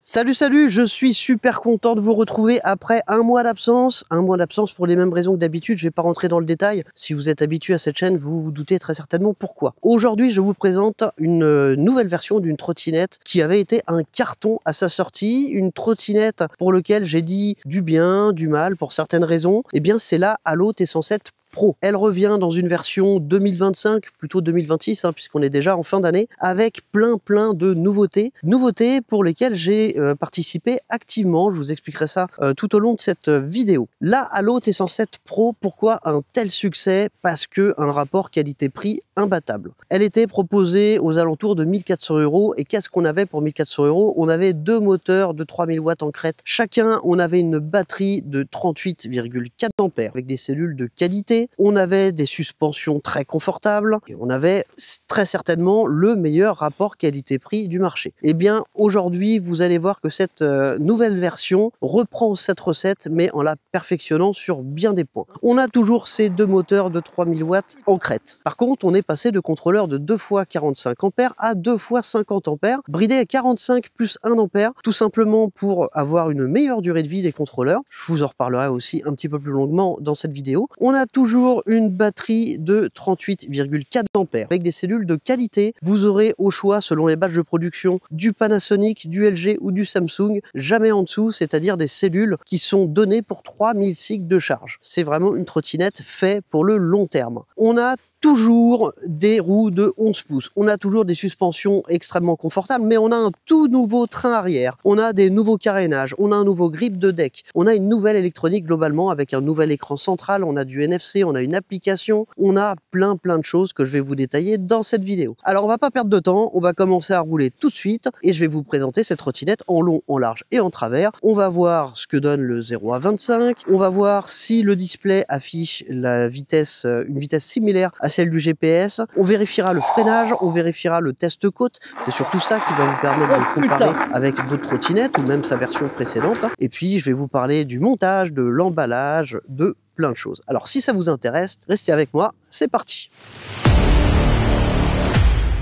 Salut, je suis super content de vous retrouver après un mois d'absence. Un mois d'absence pour les mêmes raisons que d'habitude, je vais pas rentrer dans le détail. Si vous êtes habitué à cette chaîne, vous vous doutez très certainement pourquoi. Aujourd'hui, je vous présente une nouvelle version d'une trottinette qui avait été un carton à sa sortie. Une trottinette pour laquelle j'ai dit du bien, du mal pour certaines raisons. Eh bien, c'est la Allo T107 Pro. Elle revient dans une version 2025, plutôt 2026, puisqu'on est déjà en fin d'année, avec plein de nouveautés. Nouveautés pour lesquelles j'ai participé activement. Je vous expliquerai ça tout au long de cette vidéo. La Allo T107 Pro, pourquoi un tel succès? Parce que un rapport qualité-prix imbattable. Elle était proposée aux alentours de 1400 €. Et qu'est-ce qu'on avait pour 1400 €? On avait deux moteurs de 3000 watts en crête chacun. On avait une batterie de 38,4 ampères avec des cellules de qualité. On avait des suspensions très confortables et on avait très certainement le meilleur rapport qualité-prix du marché. Et bien aujourd'hui, vous allez voir que cette nouvelle version reprend cette recette mais en la perfectionnant sur bien des points. On a toujours ces deux moteurs de 3000 watts en crête. Par contre, on est passé de contrôleur de 2 fois 45 ampères à 2 fois 50 ampères, bridé à 45 plus 1 ampère, tout simplement pour avoir une meilleure durée de vie des contrôleurs. Je vous en reparlerai aussi un petit peu plus longuement dans cette vidéo. On a toujours une batterie de 38,4 ampères avec des cellules de qualité. Vous aurez au choix, selon les badges de production, du Panasonic, du LG ou du Samsung, jamais en dessous, c'est-à-dire des cellules qui sont données pour 3000 cycles de charge. C'est vraiment une trottinette faite pour le long terme. On a toujours des roues de 11 pouces. On a toujours des suspensions extrêmement confortables, mais on a un tout nouveau train arrière. On a des nouveaux carénages, on a un nouveau grip de deck. On a une nouvelle électronique globalement avec un nouvel écran central, on a du NFC, on a une application, on a plein de choses que je vais vous détailler dans cette vidéo. Alors on va pas perdre de temps, on va commencer à rouler tout de suite et je vais vous présenter cette trottinette en long, en large et en travers. On va voir ce que donne le 0 à 25, on va voir si le display affiche la vitesse, une vitesse similaire à celle du GPS, on vérifiera le freinage, on vérifiera le test côte, c'est surtout ça qui va vous permettre de comparer avec d'autres trottinettes ou même sa version précédente. Et puis je vais vous parler du montage, de l'emballage, de plein de choses. Alors si ça vous intéresse, restez avec moi, c'est parti.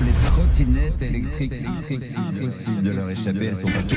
Les trottinettes électriques, impossible de leur échapper, elles sont partout.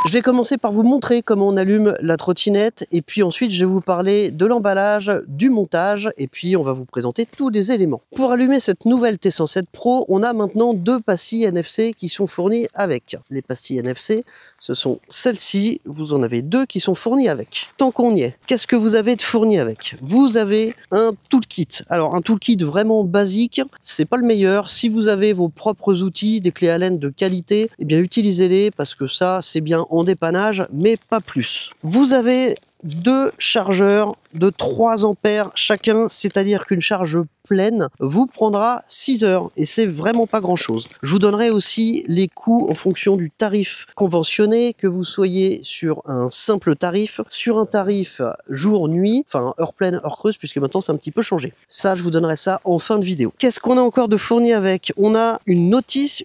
Je vais commencer par vous montrer comment on allume la trottinette et puis ensuite je vais vous parler de l'emballage, du montage et puis on va vous présenter tous les éléments. Pour allumer cette nouvelle T107 Pro, on a maintenant deux pastilles NFC qui sont fournies avec. Les pastilles NFC, ce sont celles-ci, vous en avez deux qui sont fournies avec. Tant qu'on y est, qu'est-ce que vous avez de fourni avec? Vous avez un toolkit. Alors un toolkit vraiment basique, c'est pas le meilleur. Si vous avez vos propres outils, des clés Allen de qualité, eh bien utilisez-les parce que ça c'est bien en dépannage, mais pas plus. Vous avez deux chargeurs de 3 ampères chacun, c'est-à-dire qu'une charge pleine vous prendra 6 heures et c'est vraiment pas grand chose. Je vous donnerai aussi les coûts en fonction du tarif conventionné, que vous soyez sur un simple tarif, sur un tarif jour-nuit, enfin heure pleine, heure creuse, puisque maintenant c'est un petit peu changé. Ça, je vous donnerai ça en fin de vidéo. Qu'est-ce qu'on a encore de fourni avec? On a une notice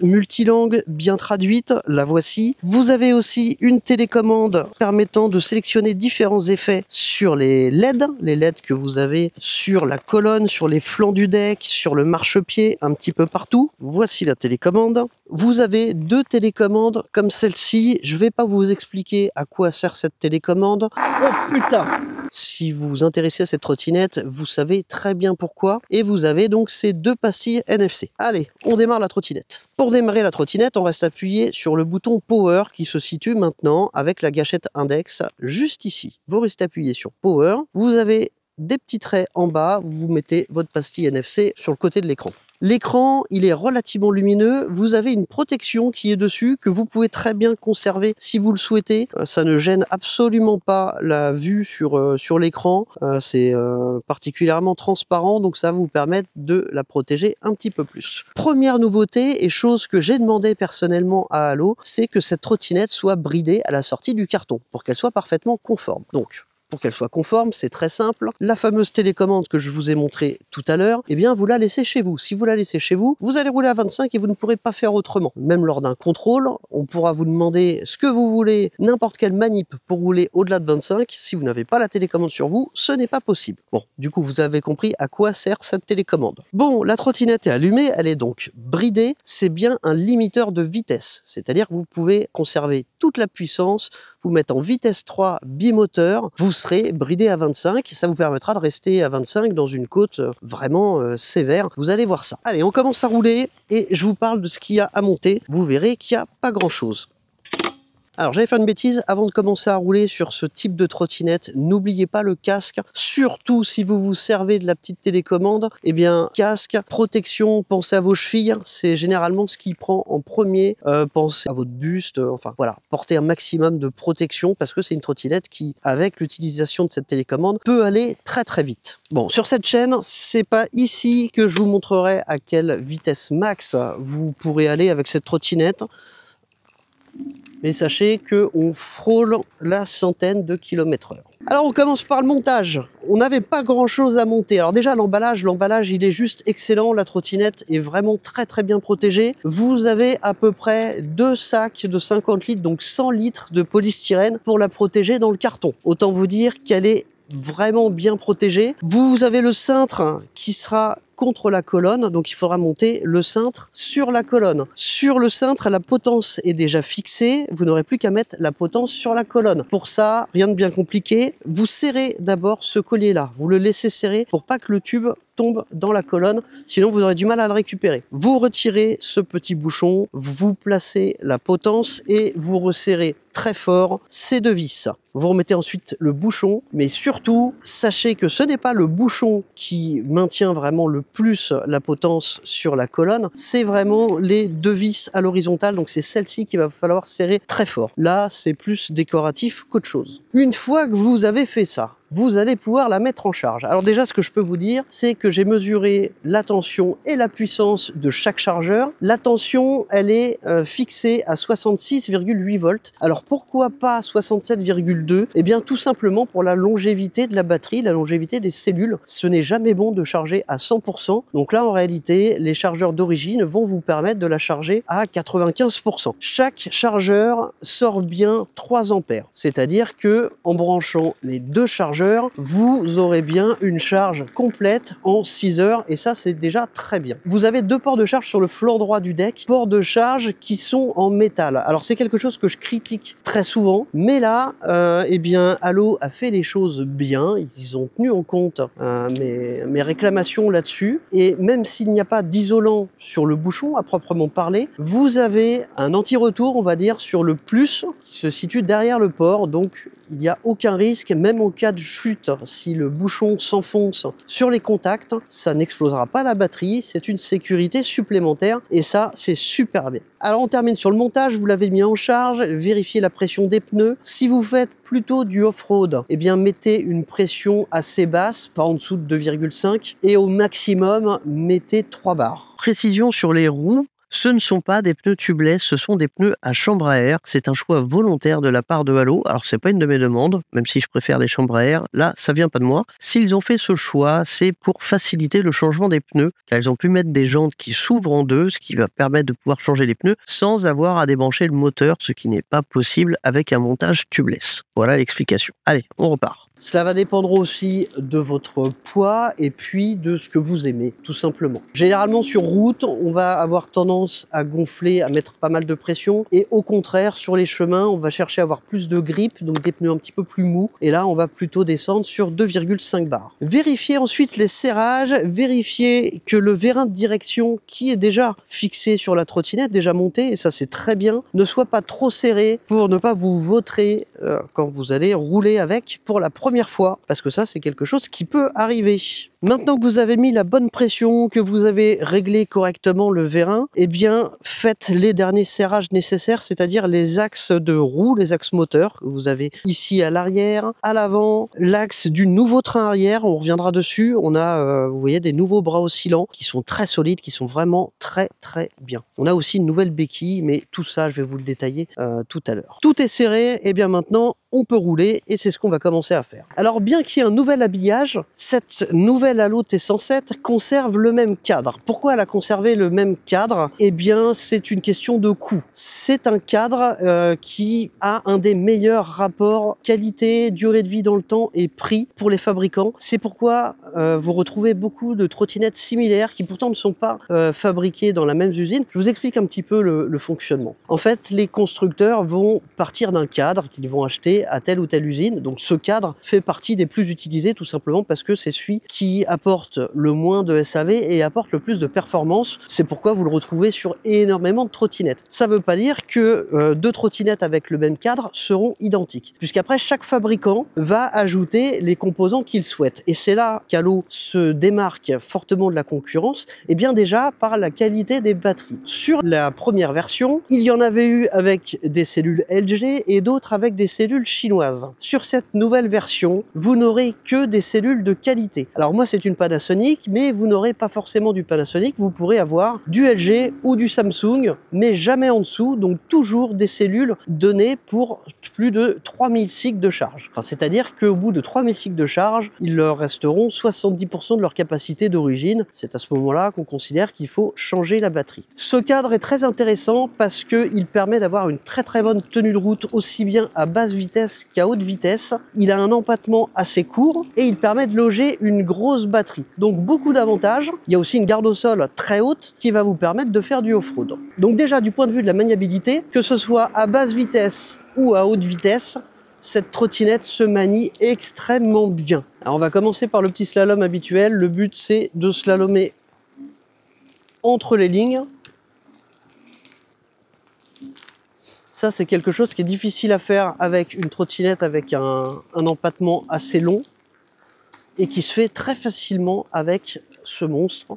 multilangue bien traduite, la voici. Vous avez aussi une télécommande permettant de sélectionner différents effets sur les LED que vous avez sur la colonne, sur les flancs du deck, sur le marchepied, un petit peu partout. Voici la télécommande. Vous avez deux télécommandes comme celle-ci. Je vais pas vous expliquer à quoi sert cette télécommande. Oh putain! Si vous vous intéressez à cette trottinette, vous savez très bien pourquoi. Et vous avez donc ces deux pastilles NFC. Allez, on démarre la trottinette. Pour démarrer la trottinette, on reste appuyé sur le bouton Power qui se situe maintenant avec la gâchette index juste ici. Vous restez appuyé sur Power. Vous avez des petits traits en bas, vous mettez votre pastille NFC sur le côté de l'écran. L'écran, il est relativement lumineux, vous avez une protection qui est dessus que vous pouvez très bien conserver si vous le souhaitez. Ça ne gêne absolument pas la vue sur l'écran, c'est particulièrement transparent, donc ça va vous permettre de la protéger un petit peu plus. Première nouveauté, et chose que j'ai demandé personnellement à Allo, c'est que cette trottinette soit bridée à la sortie du carton, pour qu'elle soit parfaitement conforme. Donc, pour qu'elle soit conforme, c'est très simple. La fameuse télécommande que je vous ai montrée tout à l'heure, eh bien vous la laissez chez vous. Si vous la laissez chez vous, vous allez rouler à 25 et vous ne pourrez pas faire autrement. Même lors d'un contrôle, on pourra vous demander ce que vous voulez, n'importe quelle manip pour rouler au-delà de 25. Si vous n'avez pas la télécommande sur vous, ce n'est pas possible. Bon, du coup, vous avez compris à quoi sert cette télécommande. Bon, la trottinette est allumée, elle est donc bridée. C'est bien un limiteur de vitesse, c'est-à-dire que vous pouvez conserver toute la puissance, vous mettre en vitesse 3 bimoteur, vous serez bridé à 25, ça vous permettra de rester à 25 dans une côte vraiment sévère. Vous allez voir ça. Allez, on commence à rouler et je vous parle de ce qu'il y a à monter. Vous verrez qu'il n'y a pas grand-chose. Alors j'allais faire une bêtise, avant de commencer à rouler sur ce type de trottinette, n'oubliez pas le casque, surtout si vous vous servez de la petite télécommande, eh bien casque, protection, pensez à vos chevilles, c'est généralement ce qui prend en premier, pensez à votre buste, enfin voilà, portez un maximum de protection parce que c'est une trottinette qui, avec l'utilisation de cette télécommande, peut aller très très vite. Bon, sur cette chaîne, c'est pas ici que je vous montrerai à quelle vitesse max vous pourrez aller avec cette trottinette. Mais sachez qu'on frôle la centaine de km/h. Alors on commence par le montage. On n'avait pas grand chose à monter. Alors déjà l'emballage il est juste excellent. La trottinette est vraiment très très bien protégée. Vous avez à peu près 2 sacs de 50 litres, donc 100 litres de polystyrène pour la protéger dans le carton. Autant vous dire qu'elle est vraiment bien protégée. Vous avez le cintre qui sera contre la colonne, donc il faudra monter le cintre sur la colonne. Sur le cintre, la potence est déjà fixée, vous n'aurez plus qu'à mettre la potence sur la colonne. Pour ça, rien de bien compliqué, vous serrez d'abord ce collier-là, vous le laissez serrer pour pas que le tube tombe dans la colonne, sinon vous aurez du mal à le récupérer. Vous retirez ce petit bouchon, vous placez la potence et vous resserrez très fort ces 2 vis. Vous remettez ensuite le bouchon, mais surtout, sachez que ce n'est pas le bouchon qui maintient vraiment le plus la potence sur la colonne, c'est vraiment les 2 vis à l'horizontale, donc c'est celle-ci qu'il va falloir serrer très fort. Là, c'est plus décoratif qu'autre chose. Une fois que vous avez fait ça, vous allez pouvoir la mettre en charge. Alors déjà, ce que je peux vous dire, c'est que j'ai mesuré la tension et la puissance de chaque chargeur. La tension, elle est fixée à 66,8 volts. Alors pourquoi pas 67,2? Eh bien tout simplement pour la longévité de la batterie, la longévité des cellules. Ce n'est jamais bon de charger à 100%. Donc là, en réalité, les chargeurs d'origine vont vous permettre de la charger à 95%. Chaque chargeur sort bien 3 ampères. C'est-à-dire que en branchant les 2 chargeurs, vous aurez bien une charge complète en 6 heures et ça c'est déjà très bien. Vous avez 2 ports de charge sur le flanc droit du deck, ports de charge qui sont en métal. Alors c'est quelque chose que je critique très souvent, mais là eh bien Allo a fait les choses bien, ils ont tenu en compte mes réclamations là-dessus et même s'il n'y a pas d'isolant sur le bouchon à proprement parler, vous avez un anti-retour on va dire sur le plus qui se situe derrière le port, donc il n'y a aucun risque, même en cas de chute, si le bouchon s'enfonce sur les contacts, ça n'explosera pas la batterie, c'est une sécurité supplémentaire et ça, c'est super bien. Alors on termine sur le montage, vous l'avez mis en charge, vérifiez la pression des pneus. Si vous faites plutôt du off-road, eh bien mettez une pression assez basse, pas en dessous de 2,5 et au maximum, mettez 3 bars. Précision sur les roues. Ce ne sont pas des pneus tubeless, ce sont des pneus à chambre à air. C'est un choix volontaire de la part de Allo. Alors, c'est pas une de mes demandes, même si je préfère les chambres à air. Là, ça vient pas de moi. S'ils ont fait ce choix, c'est pour faciliter le changement des pneus, car ils ont pu mettre des jantes qui s'ouvrent en 2, ce qui va permettre de pouvoir changer les pneus sans avoir à débrancher le moteur, ce qui n'est pas possible avec un montage tubeless. Voilà l'explication. Allez, on repart. Cela va dépendre aussi de votre poids et puis de ce que vous aimez, tout simplement. Généralement sur route, on va avoir tendance à gonfler, à mettre pas mal de pression et au contraire, sur les chemins, on va chercher à avoir plus de grip, donc des pneus un petit peu plus mous et là, on va plutôt descendre sur 2,5 bars. Vérifiez ensuite les serrages, vérifiez que le vérin de direction qui est déjà fixé sur la trottinette, déjà monté, et ça c'est très bien, ne soit pas trop serré pour ne pas vous vautrer quand vous allez rouler avec pour la première fois, parce que ça c'est quelque chose qui peut arriver. Maintenant que vous avez mis la bonne pression, que vous avez réglé correctement le vérin, eh bien faites les derniers serrages nécessaires, c'est-à-dire les axes de roue, les axes moteurs que vous avez ici à l'arrière, à l'avant, l'axe du nouveau train arrière, on reviendra dessus. On a, vous voyez, des nouveaux bras oscillants qui sont très solides, qui sont vraiment très bien. On a aussi une nouvelle béquille, mais tout ça, je vais vous le détailler tout à l'heure. Tout est serré, et bien maintenant, on peut rouler et c'est ce qu'on va commencer à faire. Alors bien qu'il y ait un nouvel habillage, cette nouvelle Halo T107 conserve le même cadre. Pourquoi elle a conservé le même cadre? Eh bien c'est une question de coût. C'est un cadre qui a un des meilleurs rapports qualité, durée de vie dans le temps et prix pour les fabricants. C'est pourquoi vous retrouvez beaucoup de trottinettes similaires qui pourtant ne sont pas fabriquées dans la même usine. Je vous explique un petit peu le fonctionnement. En fait, les constructeurs vont partir d'un cadre qu'ils vont acheter à telle ou telle usine. Donc ce cadre fait partie des plus utilisés tout simplement parce que c'est celui qui apporte le moins de SAV et apporte le plus de performance. C'est pourquoi vous le retrouvez sur énormément de trottinettes. Ça ne veut pas dire que deux trottinettes avec le même cadre seront identiques, puisqu'après chaque fabricant va ajouter les composants qu'il souhaite. Et c'est là qu'Halo se démarque fortement de la concurrence, et bien déjà par la qualité des batteries. Sur la première version, il y en avait eu avec des cellules LG et d'autres avec des cellules chinoises. Sur cette nouvelle version, vous n'aurez que des cellules de qualité. Alors moi c'est une Panasonic, mais vous n'aurez pas forcément du Panasonic, vous pourrez avoir du LG ou du Samsung, mais jamais en dessous, donc toujours des cellules données pour plus de 3000 cycles de charge. Enfin, c'est-à-dire qu'au bout de 3000 cycles de charge, il leur resteront 70% de leur capacité d'origine. C'est à ce moment-là qu'on considère qu'il faut changer la batterie. Ce cadre est très intéressant parce qu'il permet d'avoir une très bonne tenue de route, aussi bien à basse vitesse qu'à haute vitesse. Il a un empattement assez court et il permet de loger une grosse batterie. Donc beaucoup d'avantages. Il y a aussi une garde au sol très haute qui va vous permettre de faire du off-road. Donc déjà du point de vue de la maniabilité, que ce soit à basse vitesse ou à haute vitesse, cette trottinette se manie extrêmement bien. Alors on va commencer par le petit slalom habituel. Le but c'est de slalomer entre les lignes. Ça, c'est quelque chose qui est difficile à faire avec une trottinette avec un empattement assez long et qui se fait très facilement avec ce monstre.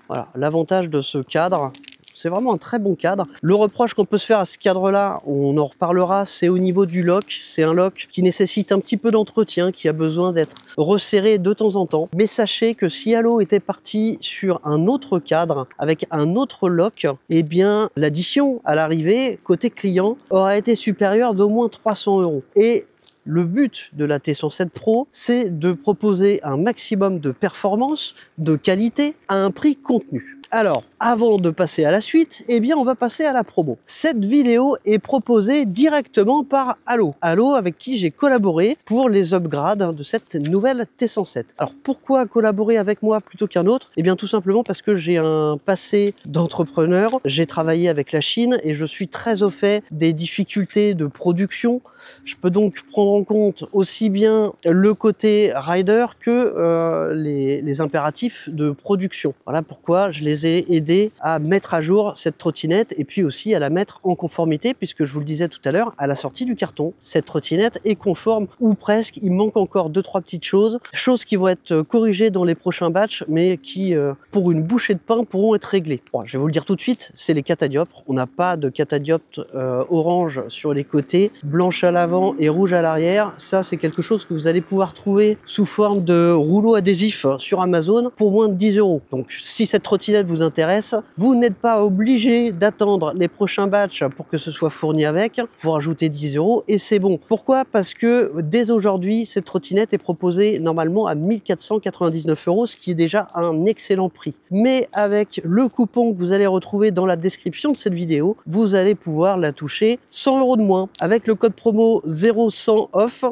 Voilà, l'avantage de ce cadre, c'est vraiment un très bon cadre. Le reproche qu'on peut se faire à ce cadre-là, on en reparlera, c'est au niveau du lock. C'est un lock qui nécessite un petit peu d'entretien, qui a besoin d'être resserré de temps en temps. Mais sachez que si Halo était parti sur un autre cadre, avec un autre lock, eh bien l'addition à l'arrivée, côté client, aurait été supérieure d'au moins 300 €. Et le but de la T107 Pro, c'est de proposer un maximum de performance, de qualité, à un prix contenu. Alors, avant de passer à la suite, eh bien on va passer à la promo. Cette vidéo est proposée directement par Halo. Halo avec qui j'ai collaboré pour les upgrades de cette nouvelle T107. Alors pourquoi collaborer avec moi plutôt qu'un autre? Eh bien tout simplement parce que j'ai un passé d'entrepreneur, j'ai travaillé avec la Chine et je suis très au fait des difficultés de production. Je peux donc prendre en compte aussi bien le côté rider que les impératifs de production. Voilà pourquoi je les ai aidés à mettre à jour cette trottinette et puis aussi à la mettre en conformité, puisque je vous le disais tout à l'heure, à la sortie du carton, cette trottinette est conforme ou presque. Il manque encore 2-3 petites choses qui vont être corrigées dans les prochains batchs, mais qui, pour une bouchée de pain, pourront être réglées. Bon, je vais vous le dire tout de suite, c'est les catadioptres. On n'a pas de catadioptre orange sur les côtés, blanche à l'avant et rouge à l'arrière. Ça, c'est quelque chose que vous allez pouvoir trouver sous forme de rouleau adhésif sur Amazon pour moins de 10 €. Donc, si cette trottinette vous intéresse, vous n'êtes pas obligé d'attendre les prochains batchs pour que ce soit fourni avec, pour ajouter 10 € et c'est bon. Pourquoi? Parce que dès aujourd'hui, cette trottinette est proposée normalement à 1499 €, ce qui est déjà un excellent prix. Mais avec le coupon que vous allez retrouver dans la description de cette vidéo, vous allez pouvoir la toucher 100 € de moins. Avec le code promo 0100 off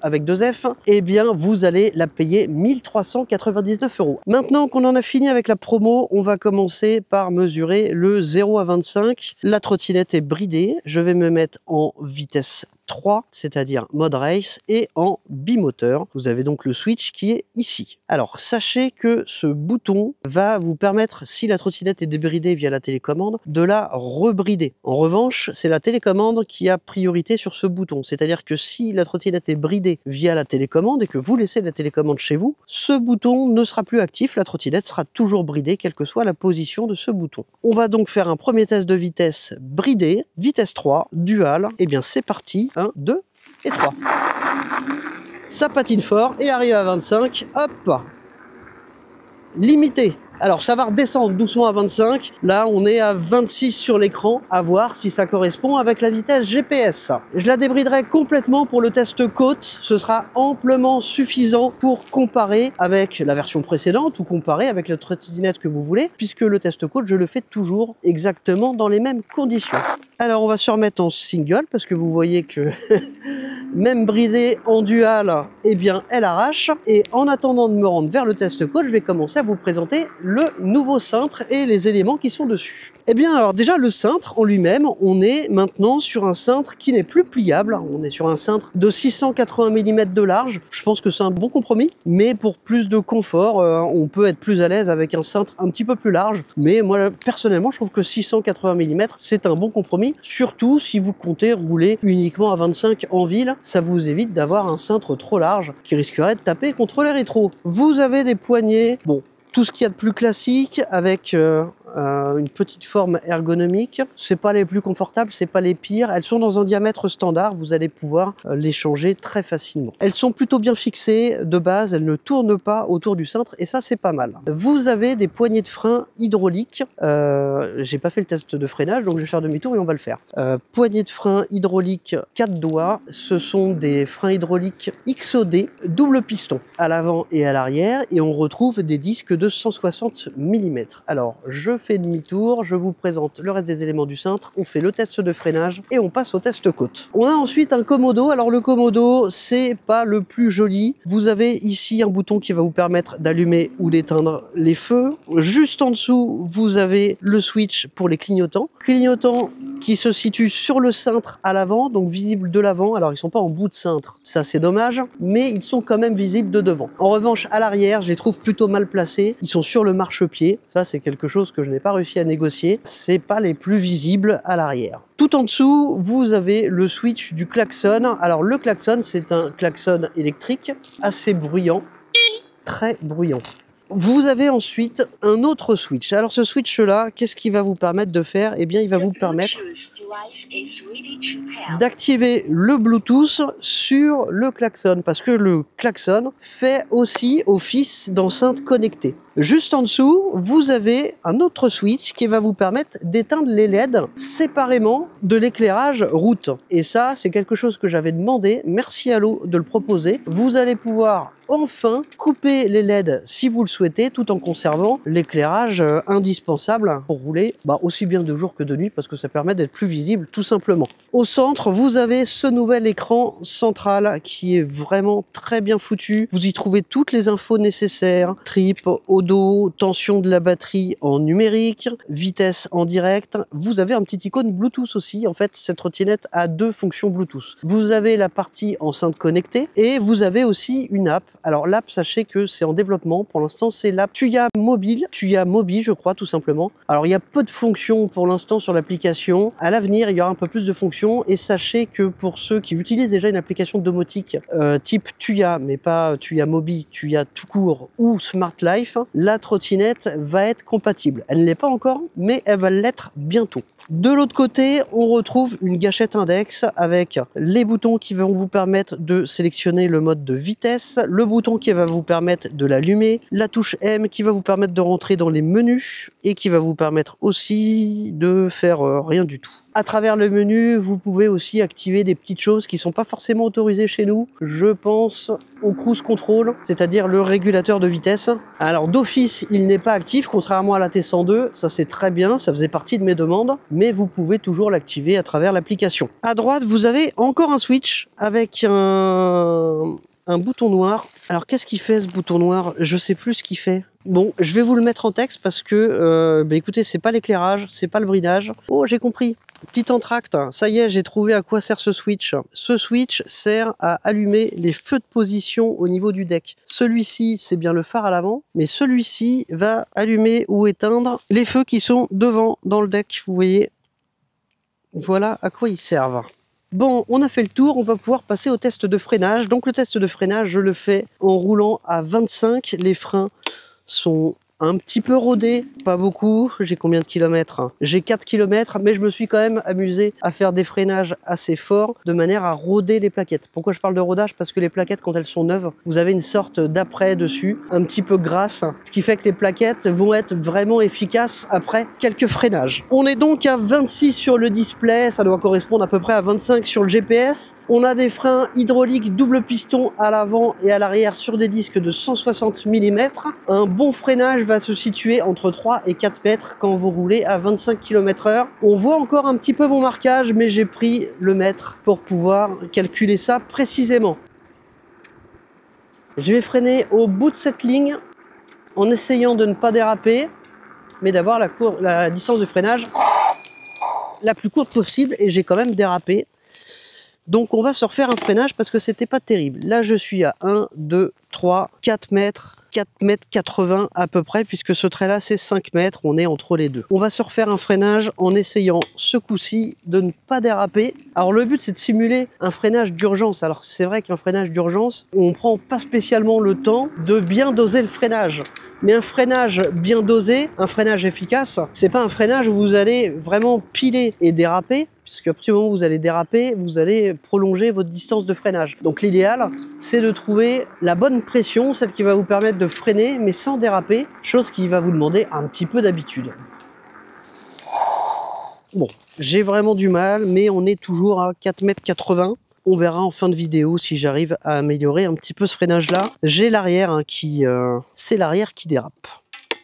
avec 2 F, eh bien vous allez la payer 1399 €. Maintenant qu'on en a fini avec la promo, on va commencer par mesurer le 0 à 25. La trottinette est bridée. Je vais me mettre en vitesse 3, c'est-à-dire mode race, et en bimoteur. Vous avez donc le switch qui est ici. Alors, sachez que ce bouton va vous permettre, si la trottinette est débridée via la télécommande, de la rebrider. En revanche, c'est la télécommande qui a priorité sur ce bouton. C'est-à-dire que si la trottinette est bridée via la télécommande et que vous laissez la télécommande chez vous, ce bouton ne sera plus actif. La trottinette sera toujours bridée, quelle que soit la position de ce bouton. On va donc faire un premier test de vitesse bridé, vitesse 3, dual. Et bien, c'est parti. 1, 2 et 3. Ça patine fort et arrive à 25, hop, limité. Alors ça va redescendre doucement à 25, là on est à 26 sur l'écran, à voir si ça correspond avec la vitesse GPS. Je la débriderai complètement pour le test côte, ce sera amplement suffisant pour comparer avec la version précédente ou comparer avec la trottinette que vous voulez, puisque le test côte je le fais toujours exactement dans les mêmes conditions. Alors on va se remettre en single parce que vous voyez que même bridée en dual, eh bien elle arrache. Et en attendant de me rendre vers le test côte, je vais commencer à vous présenter le nouveau cintre et les éléments qui sont dessus. Eh bien alors déjà le cintre en lui-même, on est maintenant sur un cintre qui n'est plus pliable, on est sur un cintre de 680 mm de large. Je pense que c'est un bon compromis, mais pour plus de confort, on peut être plus à l'aise avec un cintre un petit peu plus large. Mais moi personnellement, je trouve que 680 mm c'est un bon compromis, surtout si vous comptez rouler uniquement à 25 en ville, ça vous évite d'avoir un cintre trop large qui risquerait de taper contre les rétros. Vous avez des poignées, bon, tout ce qu'il y a de plus classique avec une petite forme ergonomique. C'est pas les plus confortables, c'est pas les pires. Elles sont dans un diamètre standard, vous allez pouvoir les changer très facilement. Elles sont plutôt bien fixées de base, elles ne tournent pas autour du cintre et ça c'est pas mal. Vous avez des poignées de frein hydrauliques. J'ai pas fait le test de freinage donc je vais faire demi-tour et on va le faire. Poignées de frein hydrauliques 4 doigts, ce sont des freins hydrauliques XOD, double piston à l'avant et à l'arrière et on retrouve des disques de 160 mm. Alors je fais demi-tour, je vous présente le reste des éléments du cintre, on fait le test de freinage et on passe au test côte. On a ensuite un commodo. Alors le commodo, c'est pas le plus joli. Vous avez ici un bouton qui va vous permettre d'allumer ou d'éteindre les feux. Juste en dessous, vous avez le switch pour les clignotants. Clignotants qui se situent sur le cintre à l'avant, donc visibles de l'avant. Alors ils sont pas en bout de cintre, ça c'est dommage, mais ils sont quand même visibles de devant. En revanche, à l'arrière, je les trouve plutôt mal placés. Ils sont sur le marchepied. Ça c'est quelque chose que je n'ai pas réussi à négocier. C'est pas les plus visibles à l'arrière. Tout en dessous, vous avez le switch du klaxon. Alors le klaxon, c'est un klaxon électrique assez bruyant, très bruyant. Vous avez ensuite un autre switch. Alors ce switch-là, qu'est-ce qu'il va vous permettre de faire? Eh bien, il va vous permettre d'activer le Bluetooth sur le klaxon, parce que le klaxon fait aussi office d'enceinte connectée. Juste en dessous, vous avez un autre switch qui va vous permettre d'éteindre les LED séparément de l'éclairage route. Et ça, c'est quelque chose que j'avais demandé. Merci Allo de le proposer. Vous allez pouvoir enfin couper les LED si vous le souhaitez, tout en conservant l'éclairage indispensable pour rouler aussi bien de jour que de nuit, parce que ça permet d'être plus visible tout simplement. Au centre, vous avez ce nouvel écran central qui est vraiment très bien foutu. Vous y trouvez toutes les infos nécessaires, trip, odo, tension de la batterie en numérique, vitesse en direct. Vous avez un petit icône Bluetooth aussi. En fait, cette trottinette a deux fonctions Bluetooth. Vous avez la partie enceinte connectée et vous avez aussi une app. Alors l'app, sachez que c'est en développement. Pour l'instant, c'est l'app Tuya Mobile. Tuya Mobi, je crois, tout simplement. Alors il y a peu de fonctions pour l'instant sur l'application. À l'avenir, il y aura un peu plus de fonctions. Et sachez que pour ceux qui utilisent déjà une application de domotique type Tuya, mais pas Tuya Mobi, Tuya tout court ou Smart Life, la trottinette va être compatible. Elle ne l'est pas encore, mais elle va l'être bientôt. De l'autre côté, on retrouve une gâchette index avec les boutons qui vont vous permettre de sélectionner le mode de vitesse, le bouton qui va vous permettre de l'allumer, la touche M qui va vous permettre de rentrer dans les menus et qui va vous permettre aussi de faire rien du tout. À travers le menu, vous pouvez aussi activer des petites choses qui ne sont pas forcément autorisées chez nous. Je pense au cruise control, c'est-à-dire le régulateur de vitesse. Alors d'office, il n'est pas actif, contrairement à la T102. Ça c'est très bien, ça faisait partie de mes demandes, mais vous pouvez toujours l'activer à travers l'application. À droite, vous avez encore un switch avec un bouton noir. Alors qu'est-ce qu'il fait ce bouton noir? Je sais plus ce qu'il fait. Bon, je vais vous le mettre en texte parce que, écoutez, c'est pas l'éclairage, c'est pas le bridage. Oh, j'ai compris. Petit entracte, ça y est, j'ai trouvé à quoi sert ce switch. Ce switch sert à allumer les feux de position au niveau du deck. Celui-ci, c'est bien le phare à l'avant, mais celui-ci va allumer ou éteindre les feux qui sont devant dans le deck, vous voyez. Voilà à quoi ils servent. Bon, on a fait le tour, on va pouvoir passer au test de freinage. Donc le test de freinage, je le fais en roulant à 25. Les freins sont un petit peu rodé, pas beaucoup. J'ai combien de kilomètres? J'ai 4 kilomètres, mais je me suis quand même amusé à faire des freinages assez forts de manière à roder les plaquettes. Pourquoi je parle de rodage? Parce que les plaquettes, quand elles sont neuves, vous avez une sorte d'après dessus, un petit peu grasse, ce qui fait que les plaquettes vont être vraiment efficaces après quelques freinages. On est donc à 26 sur le display, ça doit correspondre à peu près à 25 sur le GPS. On a des freins hydrauliques double piston à l'avant et à l'arrière sur des disques de 160 mm. Un bon freinage va se situer entre 3 et 4 mètres quand vous roulez à 25 km/h. On voit encore un petit peu mon marquage, mais j'ai pris le mètre pour pouvoir calculer ça précisément. Je vais freiner au bout de cette ligne en essayant de ne pas déraper, mais d'avoir la distance de freinage la plus courte possible, et j'ai quand même dérapé. Donc on va se refaire un freinage parce que c'était pas terrible. Là je suis à 1, 2, 3, 4 mètres. 4 mètres 80 à peu près, puisque ce trait là c'est 5 mètres, on est entre les deux. On va se refaire un freinage en essayant ce coup-ci de ne pas déraper. Alors le but c'est de simuler un freinage d'urgence. Alors c'est vrai qu'un freinage d'urgence, on prend pas spécialement le temps de bien doser le freinage. Mais un freinage bien dosé, un freinage efficace, c'est pas un freinage où vous allez vraiment piler et déraper, puisque à partir du moment où vous allez déraper, vous allez prolonger votre distance de freinage. Donc l'idéal, c'est de trouver la bonne pression, celle qui va vous permettre de freiner, mais sans déraper, chose qui va vous demander un petit peu d'habitude. Bon, j'ai vraiment du mal, mais on est toujours à 4,80 m. On verra en fin de vidéo si j'arrive à améliorer un petit peu ce freinage-là. J'ai l'arrière c'est l'arrière qui dérape.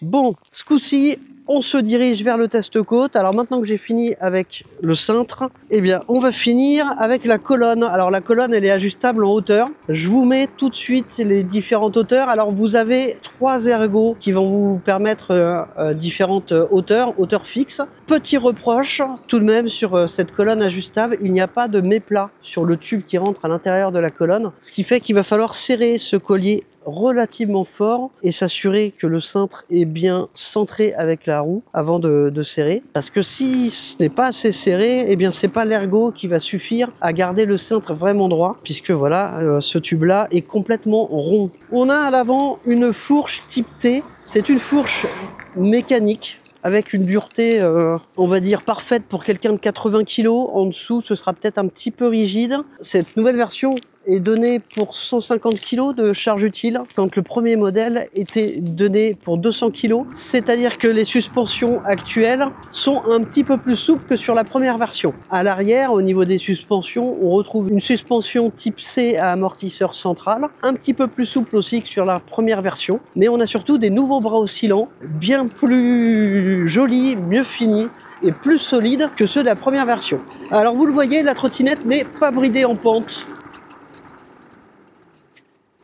Bon, ce coup-ci, on se dirige vers le test côte. Alors maintenant que j'ai fini avec le cintre, eh bien on va finir avec la colonne. Alors la colonne, elle est ajustable en hauteur. Je vous mets tout de suite les différentes hauteurs. Alors vous avez 3 ergots qui vont vous permettre différentes hauteurs, hauteur fixe. Petit reproche tout de même sur cette colonne ajustable, il n'y a pas de méplat sur le tube qui rentre à l'intérieur de la colonne, ce qui fait qu'il va falloir serrer ce collier relativement fort et s'assurer que le cintre est bien centré avec la roue avant de serrer, parce que si ce n'est pas assez serré, eh bien c'est pas l'ergot qui va suffire à garder le cintre vraiment droit, puisque voilà, ce tube là est complètement rond. On a à l'avant une fourche type T, c'est une fourche mécanique avec une dureté, on va dire, parfaite pour quelqu'un de 80 kg. En dessous, ce sera peut-être un petit peu rigide. Cette nouvelle version est donnée pour 150 kg de charge utile, quand le premier modèle était donné pour 200 kg. C'est-à-dire que les suspensions actuelles sont un petit peu plus souples que sur la première version. À l'arrière, au niveau des suspensions, on retrouve une suspension type C à amortisseur central, un petit peu plus souple aussi que sur la première version. Mais on a surtout des nouveaux bras oscillants, bien plus jolis, mieux finis et plus solides que ceux de la première version. Alors vous le voyez, la trottinette n'est pas bridée en pente.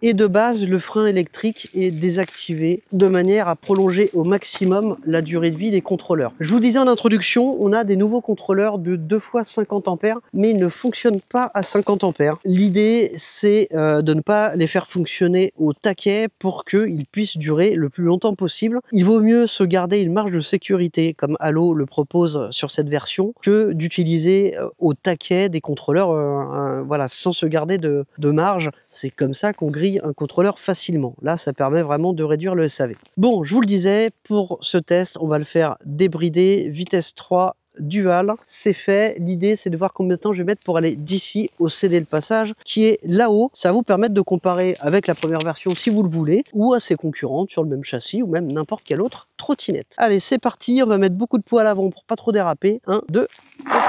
Et de base, le frein électrique est désactivé de manière à prolonger au maximum la durée de vie des contrôleurs. Je vous disais en introduction, on a des nouveaux contrôleurs de 2 fois 50 ampères, mais ils ne fonctionnent pas à 50 ampères. L'idée, c'est de ne pas les faire fonctionner au taquet pour qu'ils puissent durer le plus longtemps possible. Il vaut mieux se garder une marge de sécurité, comme Halo le propose sur cette version, que d'utiliser au taquet des contrôleurs voilà, sans se garder de marge. C'est comme ça qu'on grille un contrôleur facilement. Là, ça permet vraiment de réduire le SAV. Bon, je vous le disais, pour ce test, on va le faire débridé, vitesse 3, dual. C'est fait. L'idée, c'est de voir combien de temps je vais mettre pour aller d'ici au céder le passage, qui est là-haut. Ça va vous permettre de comparer avec la première version, si vous le voulez, ou à ses concurrentes sur le même châssis, ou même n'importe quelle autre trottinette. Allez, c'est parti. On va mettre beaucoup de poids à l'avant pour pas trop déraper. 1, 2 et 3.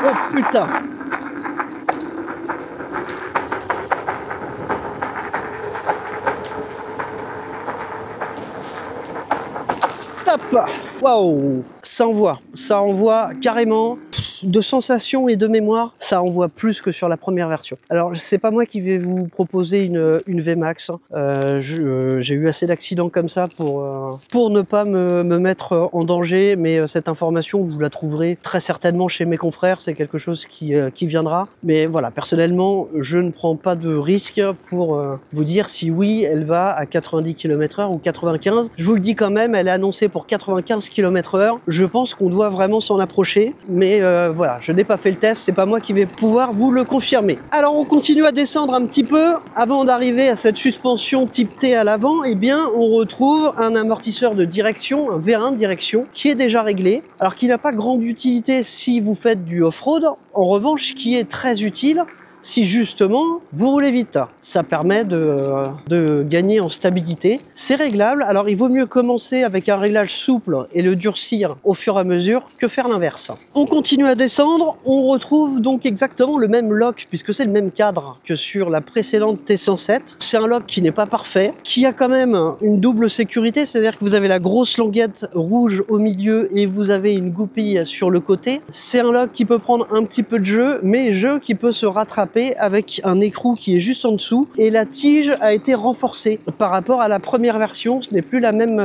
Oh putain! Stop! Waouh! Ça envoie carrément. de sensations et de mémoire, ça envoie plus que sur la première version. Alors c'est pas moi qui vais vous proposer une VMAX. J'ai eu assez d'accidents comme ça pour ne pas me mettre en danger, mais cette information vous la trouverez très certainement chez mes confrères, c'est quelque chose qui viendra. Mais voilà, personnellement, je ne prends pas de risque pour vous dire si oui, elle va à 90 km/h ou 95. Je vous le dis quand même, elle est annoncée pour 95 km/h. Je pense qu'on doit vraiment s'en approcher, mais voilà, je n'ai pas fait le test, c'est pas moi qui vais pouvoir vous le confirmer. Alors on continue à descendre un petit peu. Avant d'arriver à cette suspension type T à l'avant, eh bien on retrouve un amortisseur de direction, un V1 de direction, qui est déjà réglé. Alors qui n'a pas grande utilité si vous faites du off-road, en revanche qui est très utile si justement vous roulez vite. Ça permet de gagner en stabilité. C'est réglable, alors il vaut mieux commencer avec un réglage souple et le durcir au fur et à mesure que faire l'inverse. On continue à descendre, on retrouve donc exactement le même lock puisque c'est le même cadre que sur la précédente T107. C'est un lock qui n'est pas parfait, qui a quand même une double sécurité, c'est-à-dire que vous avez la grosse languette rouge au milieu et vous avez une goupille sur le côté. C'est un lock qui peut prendre un petit peu de jeu, mais jeu qui peut se rattraper avec un écrou qui est juste en dessous, et la tige a été renforcée par rapport à la première version. Ce n'est plus la même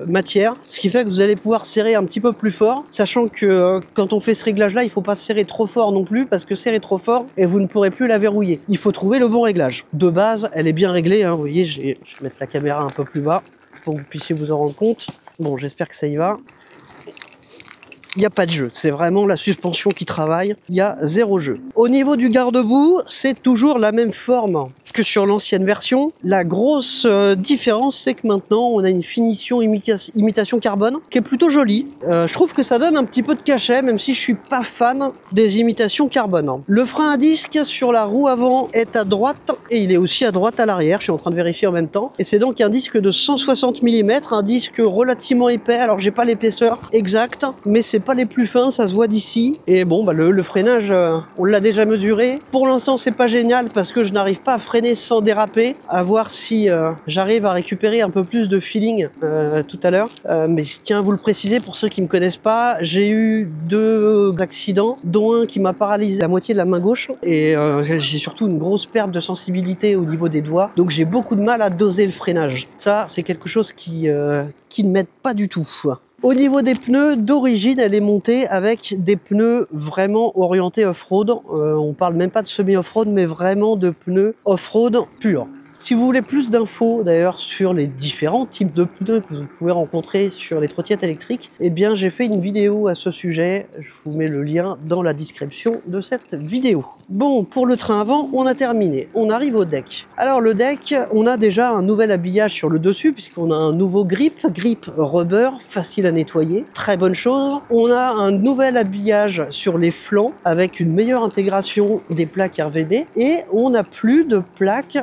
matière, ce qui fait que vous allez pouvoir serrer un petit peu plus fort, sachant que quand on fait ce réglage là, il faut pas serrer trop fort non plus, parce que serrer trop fort et vous ne pourrez plus la verrouiller. Il faut trouver le bon réglage. De base, elle est bien réglée, hein. Vous voyez, je vais mettre la caméra un peu plus bas pour que vous puissiez vous en rendre compte. Bon, j'espère que ça y va. Il n'y a pas de jeu, c'est vraiment la suspension qui travaille, il y a zéro jeu. Au niveau du garde-boue, c'est toujours la même forme que sur l'ancienne version. La grosse différence, c'est que maintenant on a une finition imitation carbone qui est plutôt jolie. Je trouve que ça donne un petit peu de cachet, même si je suis pas fan des imitations carbone. Le frein à disque sur la roue avant est à droite et il est aussi à droite à l'arrière, je suis en train de vérifier en même temps. Et c'est donc un disque de 160 mm, un disque relativement épais, alors j'ai pas l'épaisseur exacte, mais c'est pas les plus fins, ça se voit d'ici. Et bon, bah le freinage, on l'a déjà mesuré. Pour l'instant, c'est pas génial parce que je n'arrive pas à freiner sans déraper, à voir si j'arrive à récupérer un peu plus de feeling tout à l'heure. Mais je tiens à vous le préciser pour ceux qui me connaissent pas, j'ai eu 2 accidents, dont un qui m'a paralysé la moitié de la main gauche, et j'ai surtout une grosse perte de sensibilité au niveau des doigts, donc j'ai beaucoup de mal à doser le freinage. Ça, c'est quelque chose qui ne m'aide pas du tout. Au niveau des pneus, d'origine, elle est montée avec des pneus vraiment orientés off-road. On parle même pas de semi-off-road, mais vraiment de pneus off-road purs. Si vous voulez plus d'infos d'ailleurs sur les différents types de pneus que vous pouvez rencontrer sur les trottinettes électriques, eh bien j'ai fait une vidéo à ce sujet, je vous mets le lien dans la description de cette vidéo. Bon, pour le train avant, on a terminé. On arrive au deck. Alors le deck, on a déjà un nouvel habillage sur le dessus puisqu'on a un nouveau grip rubber, facile à nettoyer, très bonne chose. On a un nouvel habillage sur les flancs avec une meilleure intégration des plaques RVB et on n'a plus de plaques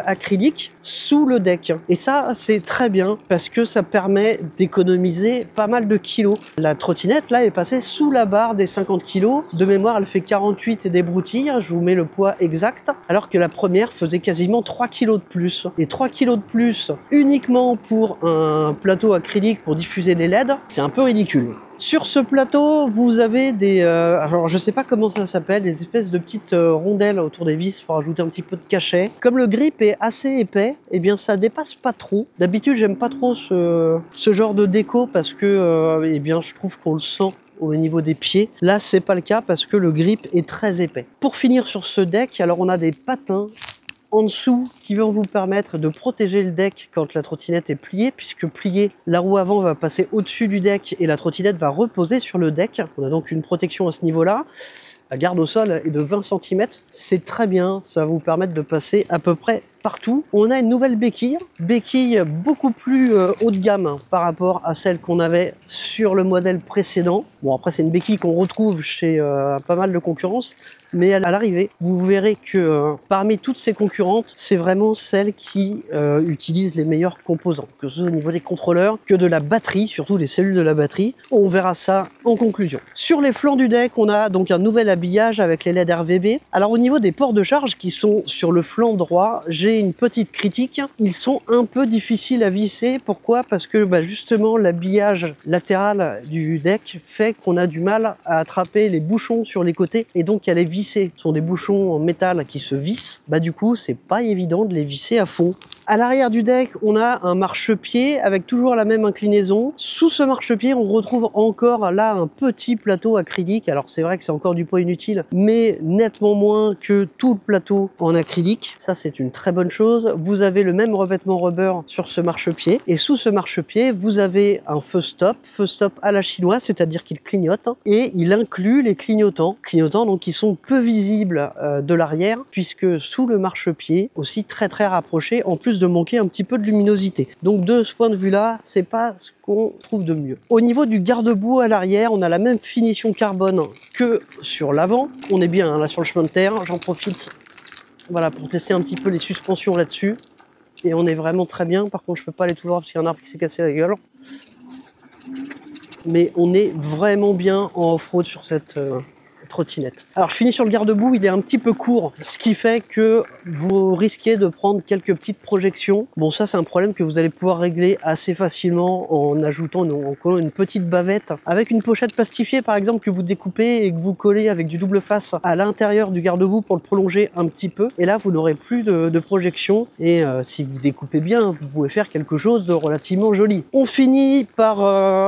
acrylique sous le deck. Et ça, c'est très bien parce que ça permet d'économiser pas mal de kilos. La trottinette, là, est passée sous la barre des 50 kilos. De mémoire, elle fait 48 et des broutilles. Je vous mets le poids exact. Alors que la première faisait quasiment 3 kilos de plus. Et 3 kilos de plus uniquement pour un plateau acrylique pour diffuser les LED, c'est un peu ridicule. Sur ce plateau, vous avez des... alors, je sais pas comment ça s'appelle, des espèces de petites rondelles autour des vis pour ajouter un petit peu de cachet. Comme le grip est assez épais, eh bien, ça dépasse pas trop. D'habitude, j'aime pas trop ce genre de déco parce que, eh bien, je trouve qu'on le sent au niveau des pieds. Là, c'est pas le cas parce que le grip est très épais. Pour finir sur ce deck, alors on a des patins en dessous qui vont vous permettre de protéger le deck quand la trottinette est pliée, puisque pliée, la roue avant va passer au-dessus du deck et la trottinette va reposer sur le deck. On a donc une protection à ce niveau-là. La garde au sol est de 20 cm. C'est très bien, ça va vous permettre de passer à peu près partout. On a une nouvelle béquille beaucoup plus haut de gamme par rapport à celle qu'on avait sur le modèle précédent. Bon, après c'est une béquille qu'on retrouve chez pas mal de concurrence, mais à l'arrivée, vous verrez que parmi toutes ces concurrentes, c'est vraiment celle qui utilise les meilleurs composants, que ce soit au niveau des contrôleurs, que de la batterie, surtout les cellules de la batterie. On verra ça en conclusion. Sur les flancs du deck, on a donc un nouvel habillage l'habillage avec les LED RVB. Alors au niveau des ports de charge qui sont sur le flanc droit, j'ai une petite critique. Ils sont un peu difficiles à visser. Pourquoi? Parce que justement l'habillage latéral du deck fait qu'on a du mal à attraper les bouchons sur les côtés et donc à les visser. Ce sont des bouchons en métal qui se vissent. Du coup, c'est pas évident de les visser à fond. À l'arrière du deck, on a un marchepied avec toujours la même inclinaison. Sous ce marchepied, on retrouve encore là un petit plateau acrylique. Alors c'est vrai que c'est encore du poids inutile, mais nettement moins que tout le plateau en acrylique. Ça, c'est une très bonne chose. Vous avez le même revêtement rubber sur ce marchepied. Et sous ce marchepied, vous avez un feu stop à la chinoise, c'est-à-dire qu'il clignote. Et il inclut les clignotants donc qui sont peu visibles de l'arrière, puisque sous le marchepied, aussi très rapproché, en plus de manquer un petit peu de luminosité. Donc de ce point de vue-là, c'est pas ce qu'on trouve de mieux. Au niveau du garde-boue à l'arrière, on a la même finition carbone que sur l'avant. On est bien là sur le chemin de terre, j'en profite voilà, pour tester un petit peu les suspensions là-dessus. Et on est vraiment très bien. Par contre, je peux pas aller tout droit parce qu'il y a un arbre qui s'est cassé la gueule. Mais on est vraiment bien en off-road sur cette trottinette. Alors je finis sur le garde-boue, il est un petit peu court, ce qui fait que vous risquez de prendre quelques petites projections. Bon, ça c'est un problème que vous allez pouvoir régler assez facilement en ajoutant en collant une petite bavette avec une pochette plastifiée par exemple que vous découpez et que vous collez avec du double face à l'intérieur du garde-boue pour le prolonger un petit peu. Et là vous n'aurez plus de projection et si vous découpez bien, vous pouvez faire quelque chose de relativement joli. On finit par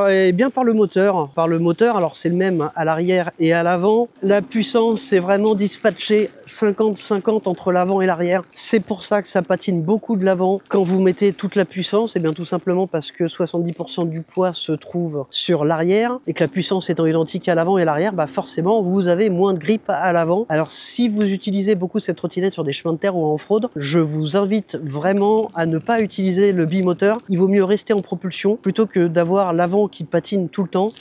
le moteur. Alors c'est le même à l'arrière et à l'avant. La puissance, c'est vraiment dispatché 50-50 entre l'avant et l'arrière. C'est pour ça que ça patine beaucoup de l'avant. Quand vous mettez toute la puissance, et bien tout simplement parce que 70% du poids se trouve sur l'arrière et que la puissance étant identique à l'avant et à l'arrière, forcément vous avez moins de grip à l'avant. Alors si vous utilisez beaucoup cette trottinette sur des chemins de terre ou en off-road, je vous invite vraiment à ne pas utiliser le bimoteur. Il vaut mieux rester en propulsion plutôt que d'avoir l'avant qui patine tout le temps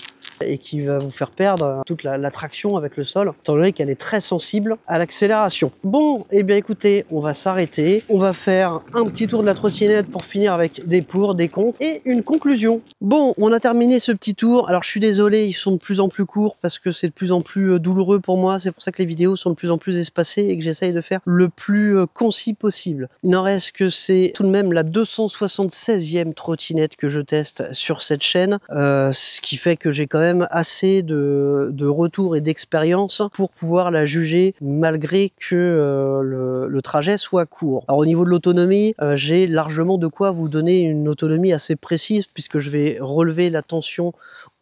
et qui va vous faire perdre toute la traction avec le sol, étant donné qu'elle est très sensible à l'accélération. Bon, et bien écoutez, on va s'arrêter, on va faire un petit tour de la trottinette pour finir avec des pour, des contre et une conclusion. Bon, on a terminé ce petit tour. Alors je suis désolé, ils sont de plus en plus courts parce que c'est de plus en plus douloureux pour moi. C'est pour ça que les vidéos sont de plus en plus espacées et que j'essaye de faire le plus concis possible. Il n'en reste que c'est tout de même la 276e trottinette que je teste sur cette chaîne, ce qui fait que j'ai quand même assez de retours et d'expérience pour pouvoir la juger malgré que le trajet soit court. Alors au niveau de l'autonomie, j'ai largement de quoi vous donner une autonomie assez précise puisque je vais relever la tension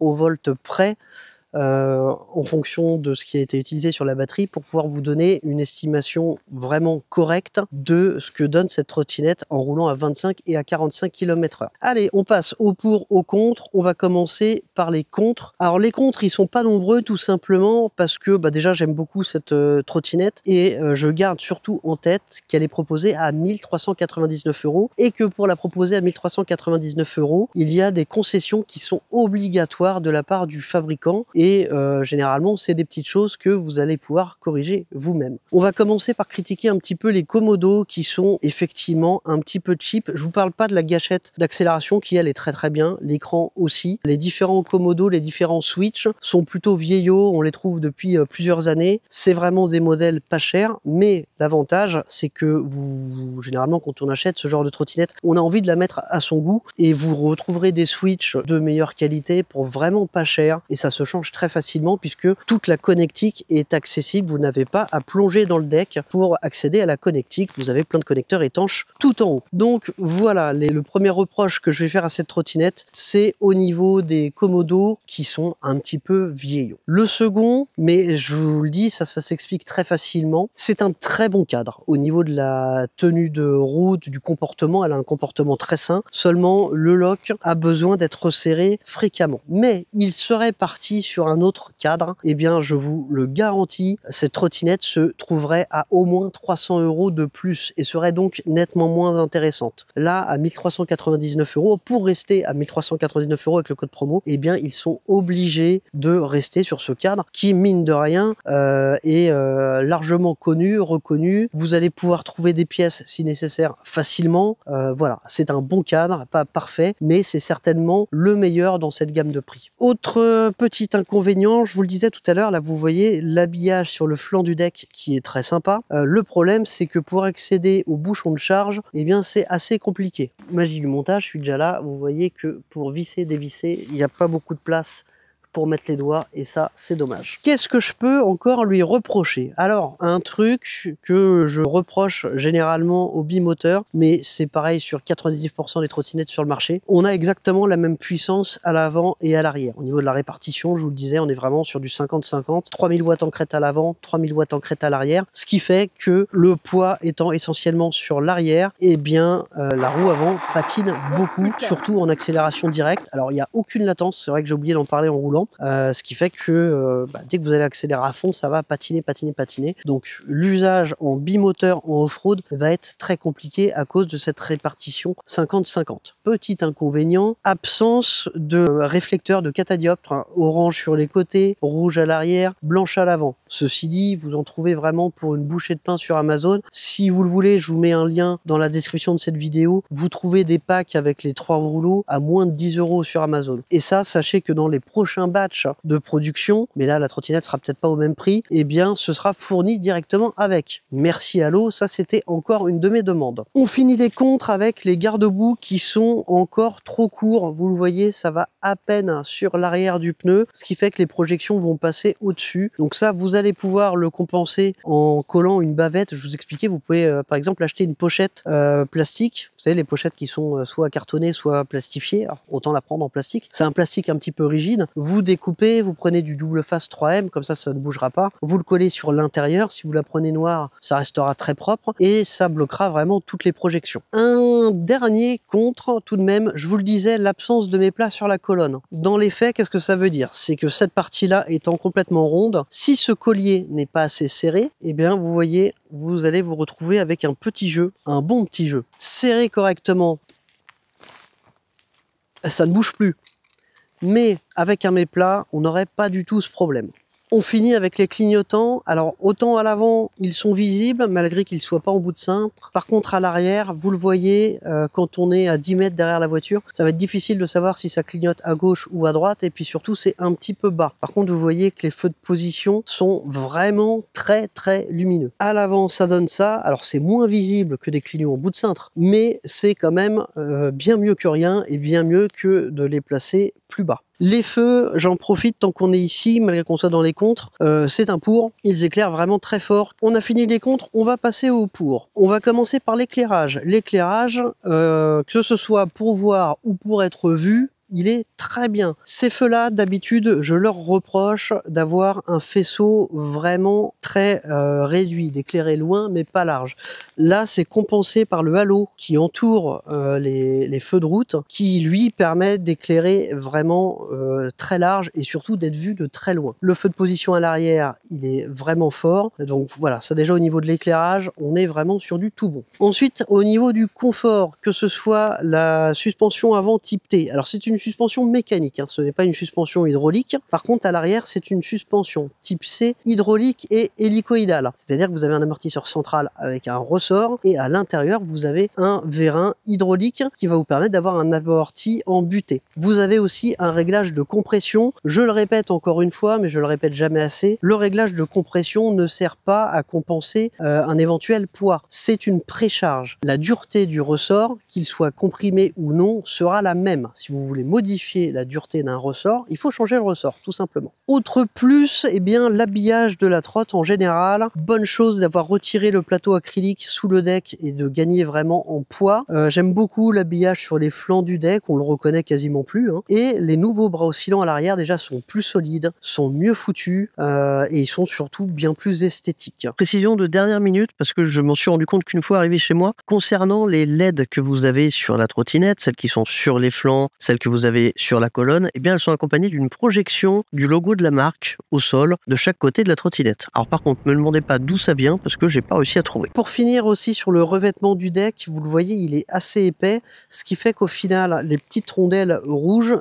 au volt près en fonction de ce qui a été utilisé sur la batterie pour pouvoir vous donner une estimation vraiment correcte de ce que donne cette trottinette en roulant à 25 et à 45 km/h. Allez, on passe au pour, au contre. On va commencer par les contres. Alors les contres, ils sont pas nombreux tout simplement parce que déjà j'aime beaucoup cette trottinette et je garde surtout en tête qu'elle est proposée à 1399 € et que pour la proposer à 1399 €, il y a des concessions qui sont obligatoires de la part du fabricant. Et généralement, c'est des petites choses que vous allez pouvoir corriger vous-même. On va commencer par critiquer un petit peu les commodos qui sont effectivement un petit peu cheap. Je vous parle pas de la gâchette d'accélération qui, elle, est très bien. L'écran aussi. Les différents commodos, les différents switch sont plutôt vieillots. On les trouve depuis plusieurs années. C'est vraiment des modèles pas chers. Mais l'avantage, c'est que généralement, quand on achète ce genre de trottinette, on a envie de la mettre à son goût. Et vous retrouverez des switch de meilleure qualité pour vraiment pas cher. Et ça se change très facilement puisque toute la connectique est accessible. Vous n'avez pas à plonger dans le deck pour accéder à la connectique. Vous avez plein de connecteurs étanches tout en haut. Donc voilà, le premier reproche que je vais faire à cette trottinette, c'est au niveau des commodos qui sont un petit peu vieillots. Le second, mais je vous le dis, ça s'explique très facilement, c'est un très bon cadre. Au niveau de la tenue de route, du comportement, elle a un comportement très sain. Seulement, le lock a besoin d'être resserré fréquemment. Mais il serait parti sur un autre cadre, eh bien je vous le garantis, cette trottinette se trouverait à au moins 300 € de plus et serait donc nettement moins intéressante. Là, à 1399 €, pour rester à 1399 € avec le code promo, eh bien ils sont obligés de rester sur ce cadre qui, mine de rien, est largement connu, reconnu. Vous allez pouvoir trouver des pièces si nécessaire facilement. Voilà, c'est un bon cadre, pas parfait, mais c'est certainement le meilleur dans cette gamme de prix. Autre petite inconvénient, je vous le disais tout à l'heure, là vous voyez l'habillage sur le flanc du deck qui est très sympa. Le problème, c'est que pour accéder au bouchon de charge, eh bien c'est assez compliqué. Magie du montage, je suis déjà là, vous voyez que pour visser, dévisser, il n'y a pas beaucoup de place pour mettre les doigts, et ça c'est dommage. Qu'est-ce que je peux encore lui reprocher? Alors un truc que je reproche généralement aux bimoteurs, mais c'est pareil sur 99% des trottinettes sur le marché, on a exactement la même puissance à l'avant et à l'arrière. Au niveau de la répartition, je vous le disais, on est vraiment sur du 50-50, 3000 watts en crête à l'avant, 3000 watts en crête à l'arrière, ce qui fait que le poids étant essentiellement sur l'arrière, eh bien la roue avant patine beaucoup, surtout en accélération directe. Alors il n'y a aucune latence, c'est vrai que j'ai oublié d'en parler en roulant. Ce qui fait que dès que vous allez accélérer à fond, ça va patiner. Donc l'usage en bimoteur en off-road va être très compliqué à cause de cette répartition 50-50. Petit inconvénient, absence de réflecteur de catadioptre, hein, orange sur les côtés, rouge à l'arrière, blanche à l'avant. Ceci dit, vous en trouvez vraiment pour une bouchée de pain sur Amazon. Si vous le voulez, je vous mets un lien dans la description de cette vidéo. Vous trouvez des packs avec les 3 rouleaux à moins de 10 € sur Amazon. Et ça, sachez que dans les prochains batch de production, mais là la trottinette sera peut-être pas au même prix, eh bien ce sera fourni directement avec. Merci Allo, ça c'était encore une de mes demandes. On finit les contres avec les garde-boue qui sont encore trop courts. Vous le voyez, ça va à peine sur l'arrière du pneu, ce qui fait que les projections vont passer au-dessus. Donc ça, vous allez pouvoir le compenser en collant une bavette. Je vous expliquais, vous pouvez par exemple acheter une pochette plastique. Vous savez, les pochettes qui sont soit cartonnées, soit plastifiées. Alors, autant la prendre en plastique. C'est un plastique un petit peu rigide. Vous découpez, vous prenez du double face 3M, comme ça ne bougera pas. Vous le collez sur l'intérieur. Si vous la prenez noire, ça restera très propre et ça bloquera vraiment toutes les projections. Un dernier contre, tout de même, je vous le disais, l'absence de méplats sur la colonne. Dans les faits, qu'est-ce que ça veut dire? C'est que cette partie-là étant complètement ronde, si ce collier n'est pas assez serré, eh bien vous voyez, vous allez vous retrouver avec un petit jeu, un bon petit jeu. Serré correctement, ça ne bouge plus. Mais avec un méplat, on n'aurait pas du tout ce problème. On finit avec les clignotants. Alors autant à l'avant, ils sont visibles malgré qu'ils ne soient pas en bout de cintre. Par contre à l'arrière, vous le voyez, quand on est à 10 mètres derrière la voiture, ça va être difficile de savoir si ça clignote à gauche ou à droite. Et puis surtout, c'est un petit peu bas. Par contre, vous voyez que les feux de position sont vraiment très lumineux. À l'avant, ça donne ça. Alors c'est moins visible que des clignotants en bout de cintre, mais c'est quand même bien mieux que rien et bien mieux que de les placer plus bas. Les feux, j'en profite tant qu'on est ici, malgré qu'on soit dans les contres, c'est un pour, ils éclairent vraiment très fort. On a fini les contres, on va passer au pour. On va commencer par l'éclairage. L'éclairage, que ce soit pour voir ou pour être vu, il est très bien. Ces feux-là, d'habitude, je leur reproche d'avoir un faisceau vraiment très réduit, d'éclairer loin mais pas large. Là, c'est compensé par le halo qui entoure les feux de route, qui lui permet d'éclairer vraiment très large et surtout d'être vu de très loin. Le feu de position à l'arrière, il est vraiment fort. Donc voilà, ça déjà au niveau de l'éclairage, on est vraiment sur du tout bon. Ensuite, au niveau du confort, que ce soit la suspension avant type T. Alors c'est une suspension mécanique, hein, ce n'est pas une suspension hydraulique. Par contre, à l'arrière, c'est une suspension type C hydraulique et hélicoïdale. C'est-à-dire que vous avez un amortisseur central avec un ressort et à l'intérieur, vous avez un vérin hydraulique qui va vous permettre d'avoir un amorti en butée. Vous avez aussi un réglage de compression. Je le répète encore une fois, mais je le répète jamais assez. Le réglage de compression ne sert pas à compenser un éventuel poids. C'est une précharge. La dureté du ressort, qu'il soit comprimé ou non, sera la même. Si vous voulez modifier la dureté d'un ressort, il faut changer le ressort, tout simplement. Autre plus, eh bien l'habillage de la trotte en général. Bonne chose d'avoir retiré le plateau acrylique sous le deck et de gagner vraiment en poids. J'aime beaucoup l'habillage sur les flancs du deck, on le reconnaît quasiment plus. Hein. Et les nouveaux bras oscillants à l'arrière déjà sont plus solides, sont mieux foutus et ils sont surtout bien plus esthétiques. Précision de dernière minute, parce que je m'en suis rendu compte qu'une fois arrivé chez moi, concernant les LED que vous avez sur la trottinette, celles qui sont sur les flancs, celles que vous avez sur la colonne, eh bien elles sont accompagnées d'une projection du logo de la marque au sol de chaque côté de la trottinette. Alors par contre, ne me demandez pas d'où ça vient parce que j'ai pas réussi à trouver. Pour finir aussi sur le revêtement du deck, vous le voyez, il est assez épais, ce qui fait qu'au final, les petites rondelles rouges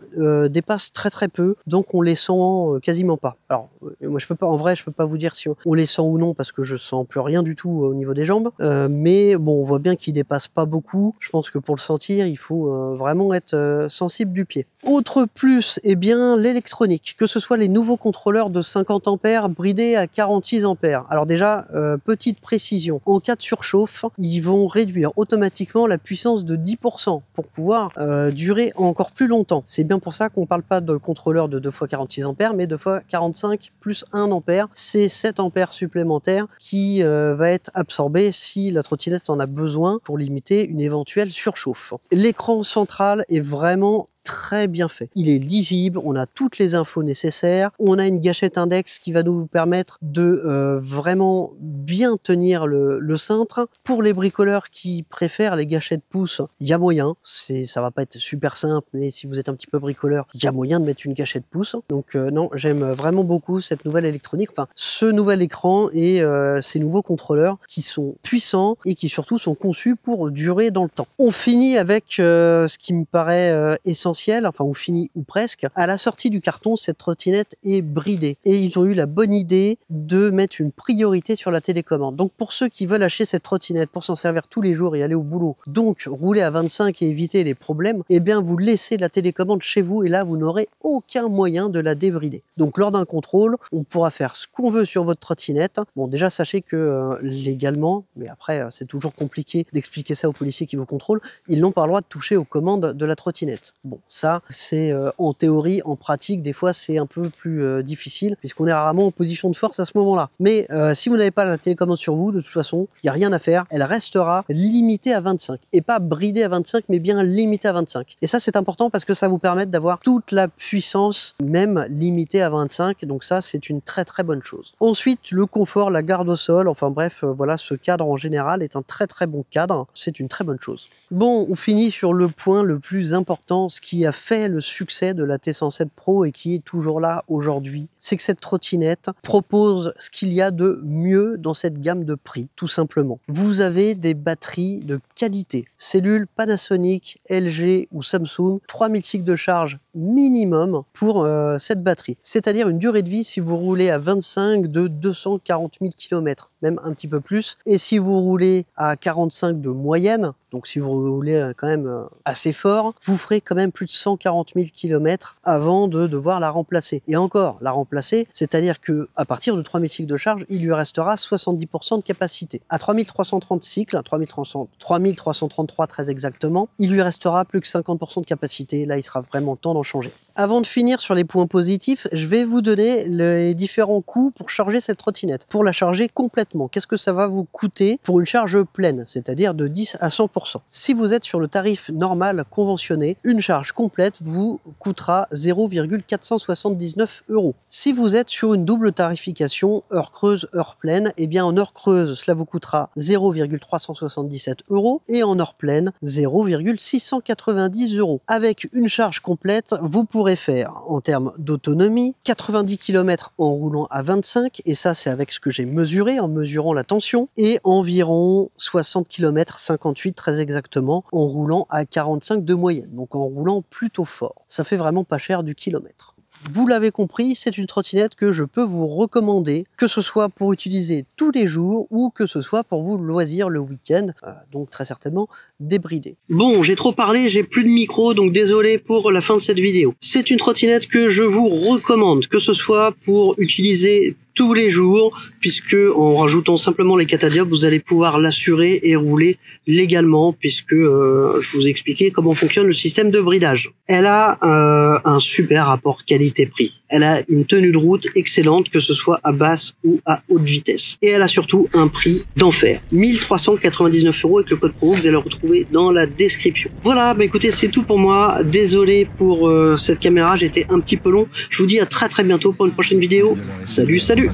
dépassent très peu, donc on les sent quasiment pas. Alors moi je peux pas, en vrai, je peux pas vous dire si on les sent ou non parce que je sens plus rien du tout au niveau des jambes, mais bon, on voit bien qu'ils dépassent pas beaucoup. Je pense que pour le sentir, il faut vraiment être sensible du pied. Autre plus, eh bien l'électronique, que ce soit les nouveaux contrôleurs de 50 ampères bridés à 46 ampères. Alors déjà, petite précision, en cas de surchauffe, ils vont réduire automatiquement la puissance de 10% pour pouvoir durer encore plus longtemps. C'est bien pour ça qu'on ne parle pas de contrôleur de 2 x 46 ampères, mais 2 x 45 plus 1 ampère. C'est 7 ampères supplémentaires qui va être absorbé si la trottinette en a besoin pour limiter une éventuelle surchauffe. L'écran central est vraiment très bien fait. Il est lisible, on a toutes les infos nécessaires, on a une gâchette index qui va nous permettre de vraiment bien tenir le cintre. Pour les bricoleurs qui préfèrent les gâchettes pouces, il y a moyen, ça va pas être super simple, mais si vous êtes un petit peu bricoleur, il y a moyen de mettre une gâchette pouce. Donc non, j'aime vraiment beaucoup cette nouvelle électronique, enfin ce nouvel écran et ces nouveaux contrôleurs qui sont puissants et qui surtout sont conçus pour durer dans le temps. On finit avec ce qui me paraît essentiel, enfin on finit ou presque. À la sortie du carton, cette trottinette est bridée et ils ont eu la bonne idée de mettre une priorité sur la télécommande. Donc pour ceux qui veulent acheter cette trottinette pour s'en servir tous les jours et aller au boulot, donc rouler à 25 et éviter les problèmes, eh bien vous laissez la télécommande chez vous et là vous n'aurez aucun moyen de la débrider. Donc lors d'un contrôle, on pourra faire ce qu'on veut sur votre trottinette. Bon déjà sachez que légalement, mais après c'est toujours compliqué d'expliquer ça aux policiers qui vous contrôlent, ils n'ont pas le droit de toucher aux commandes de la trottinette. Bon, ça, c'est en théorie, en pratique, des fois, c'est un peu plus difficile, puisqu'on est rarement en position de force à ce moment-là. Mais si vous n'avez pas la télécommande sur vous, de toute façon, il n'y a rien à faire. Elle restera limitée à 25. Et pas bridée à 25, mais bien limitée à 25. Et ça, c'est important parce que ça vous permet d'avoir toute la puissance, même limitée à 25. Donc ça, c'est une très très bonne chose. Ensuite, le confort, la garde au sol, enfin bref, voilà, ce cadre en général est un très très bon cadre. C'est une très bonne chose. Bon, on finit sur le point le plus important, ce qui a fait le succès de la T107 Pro et qui est toujours là aujourd'hui, c'est que cette trottinette propose ce qu'il y a de mieux dans cette gamme de prix, tout simplement. Vous avez des batteries de qualité, cellules Panasonic, LG ou Samsung, 3000 cycles de charge minimum pour cette batterie. C'est-à-dire une durée de vie si vous roulez à 25 de 240 000 km, même un petit peu plus. Et si vous roulez à 45 de moyenne, donc si vous roulez quand même assez fort, vous ferez quand même plus de 140 000 km avant de devoir la remplacer. Et encore, la remplacer, c'est-à-dire que à partir de 3000 cycles de charge, il lui restera 70% de capacité. À 3330 cycles, 3333 très exactement, il lui restera plus que 50% de capacité. Là, il sera vraiment temps d'en changer. Avant de finir sur les points positifs, je vais vous donner les différents coûts pour charger cette trottinette. Pour la charger complètement, qu'est-ce que ça va vous coûter pour une charge pleine, c'est-à-dire de 10 à 100%. Si vous êtes sur le tarif normal conventionné, une charge complète vous coûtera 0,479 €. Si vous êtes sur une double tarification, heure creuse, heure pleine, eh bien en heure creuse, cela vous coûtera 0,377 € et en heure pleine, 0,690 €. Avec une charge complète, vous pourrez faire en termes d'autonomie 90 km en roulant à 25, et ça c'est avec ce que j'ai mesuré en mesurant la tension, et environ 60 km 58 très exactement en roulant à 45 de moyenne, donc en roulant plutôt fort. Ça fait vraiment pas cher du kilomètre. Vous l'avez compris, c'est une trottinette que je peux vous recommander, que ce soit pour utiliser tous les jours ou que ce soit pour vous loisir le week-end, donc très certainement débridé. Bon, j'ai trop parlé, j'ai plus de micro, donc désolé pour la fin de cette vidéo. C'est une trottinette que je vous recommande, que ce soit pour utiliser tous les jours, puisque en rajoutant simplement les catadioptres, vous allez pouvoir l'assurer et rouler légalement, puisque je vous ai expliqué comment fonctionne le système de bridage. Elle a un super rapport qualité-prix. Elle a une tenue de route excellente, que ce soit à basse ou à haute vitesse. Et elle a surtout un prix d'enfer. 1399 € avec le code promo, vous allez le retrouver dans la description. Voilà, bah écoutez, c'est tout pour moi. Désolé pour cette caméra, j'étais un petit peu long. Je vous dis à très bientôt pour une prochaine vidéo. Salut, salut!